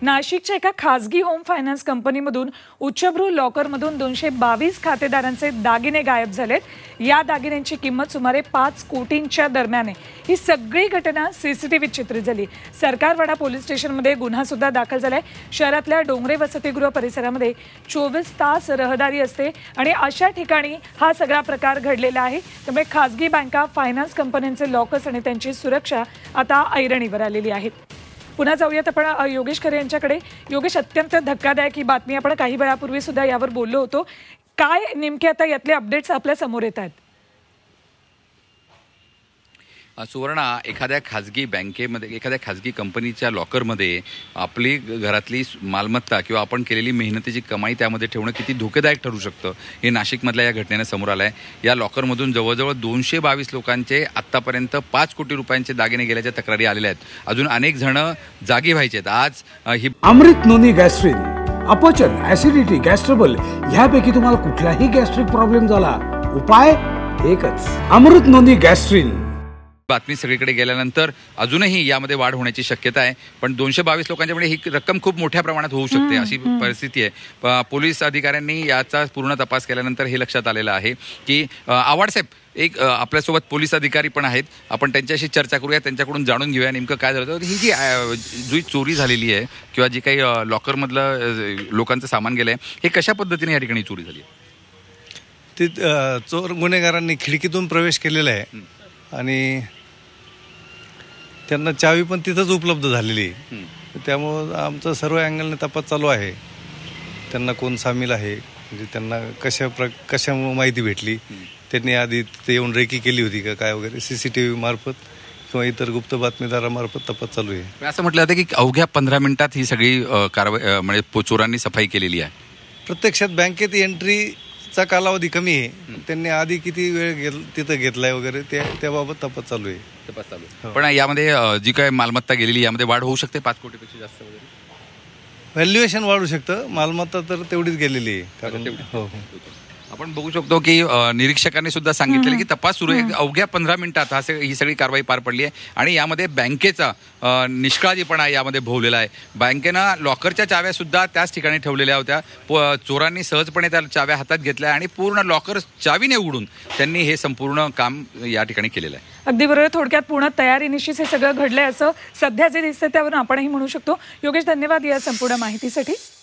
नाशिकच्या एका खासगी होम फायनान्स कंपनीमधून उच्चभ्रू लॉकरमधून 222 खातेदारांचे दागिने गायब झालेत। या दागिन्यांची किंमत सुमारे 5 कोटींच्या दरम्यान आहे। ही सगळी घटना सीसीटीव्हीत चित्रित झाली। सरकारवाडा पोलीस स्टेशनमध्ये गुन्हा सुद्धा दाखल झालाय। शहरातल्या डोंगरे वसतिगृह परिसरामध्ये 24 तास रहदारी असते आणि अशा ठिकाणी हा सगळा प्रकार घडलेला आहे। त्यामुळे खासगी बँका, फायनान्स कंपन्यांचे लॉकर्स आणि त्यांची सुरक्षा आता ऐरणीवर आलेली आहे। पुन्हा जाऊयात आपण योगेश खरे यांच्याकडे। योगेश, अत्यंत धक्कादायक ही बातमी, आपण काही वेळापूर्वी सुद्धा यावर बोललो होतो। काय नेमके आता यातले अपडेट्स आपल्या समोर येत आहेत? सुवर्णा, एखाद्या खाजगी बँकेमध्ये, एखाद्या खाजगी कंपनीच्या लॉकरमध्ये आपली घरातली मालमत्ता किंवा आपण केलेली मेहनतीची कमाई त्यामध्ये ठेवणं किती धोकेदायक ठरू शकतं हे नाशिकमधल्या या घटनेनं समोर आलं आहे। या लॉकरमधून जवळजवळ 222 लोकांचे आत्तापर्यंत 5 कोटी रुपयांचे दागिने गेल्याच्या तक्रारी आलेल्या आहेत। अजून अनेक जण जागी व्हायचे आहेत। आज ही अमृत नोनी गॅस्ट्रिन, अपचन, ऍसिडिटी, गॅस्ट्रबल ह्यापैकी तुम्हाला कुठलाही गॅस्ट्रिक प्रॉब्लेम झाला, उपाय एकच, अमृत नोनी गॅस्ट्रिन। बातमी सगळीकडे गेल्यानंतर अजूनही यामध्ये वाढ होण्याची शक्यता आहे, पण 222 लोकांच्यामुळे ही रक्कम खूप मोठ्या प्रमाणात होऊ शकते अशी परिस्थिती आहे। पोलीस अधिकाऱ्यांनी याचा पूर्ण तपास केल्यानंतर हे लक्षात आलेलं आहे की आवाडसाहेब एक आपल्यासोबत पोलीस अधिकारी पण आहेत, आपण त्यांच्याशी चर्चा करूया, त्यांच्याकडून जाणून घेऊया नेमकं काय झालं। ही जी चोरी झालेली आहे किंवा जी काही लॉकरमधलं लोकांचं सामान गेलं आहे, हे कशा पद्धतीने या ठिकाणी चोरी झाली आहे? ती चोर गुन्हेगारांनी खिडकीतून प्रवेश केलेला आहे आणि त्यांना चावी पण तिथंच उपलब्ध झालेली आहे। त्यामुळं आमचा सर्व अँगलने तपास चालू आहे। त्यांना कोण सामील आहे, म्हणजे त्यांना कशा माहिती भेटली, त्यांनी आधी तिथे येऊन रेकी केली होती का काय वगैरे, CCTV मार्फत किंवा इतर गुप्त बातमीदारामार्फत तपास चालू आहे। असं म्हटलं जातं की अवघ्या 15 मिनिटात ही सगळी कारवाई म्हणजे चोरांनी सफाई केलेली आहे। प्रत्यक्षात बँकेत एंट्रीचा कालावधी कमी आहे, त्यांनी आधी किती वेळ तिथं घेतलाय वगैरे त्याबाबत तपास चालू आहे। पण यामध्ये जी काय मालमत्ता गेलेली यामध्ये वाढ होऊ शकते, 5 कोटीपेक्षा जास्त वगैरे व्हॅल्युएशन वाढू शकतं, मालमत्ता तर तेवढीच गेलेली आहे। कारण हो, आपण बघू शकतो की निरीक्षकांनी सुद्धा सांगितलेलं की तपास सुरू आहे। अवघ्या 15 मिनिटात ही सगळी कारवाई पार पडली आहे आणि यामध्ये बँकेचा निष्काळजीपणा यामध्ये भोवलेला आहे। बँकेनं लॉकरच्या चाव्या सुद्धा त्याच ठिकाणी ठेवलेल्या होत्या। चोरांनी सहजपणे त्या चाव्या हातात घेतल्या आणि पूर्ण लॉकर चावीने उघडून त्यांनी हे संपूर्ण काम या ठिकाणी केलेलं आहे। अगदी बरोबर, थोडक्यात पूर्ण तयारीनिशीच हे सगळं घडलंय असं सध्या जे दिसतंय त्यावरून आपणही म्हणू शकतो। योगेश, धन्यवाद या संपूर्ण माहितीसाठी।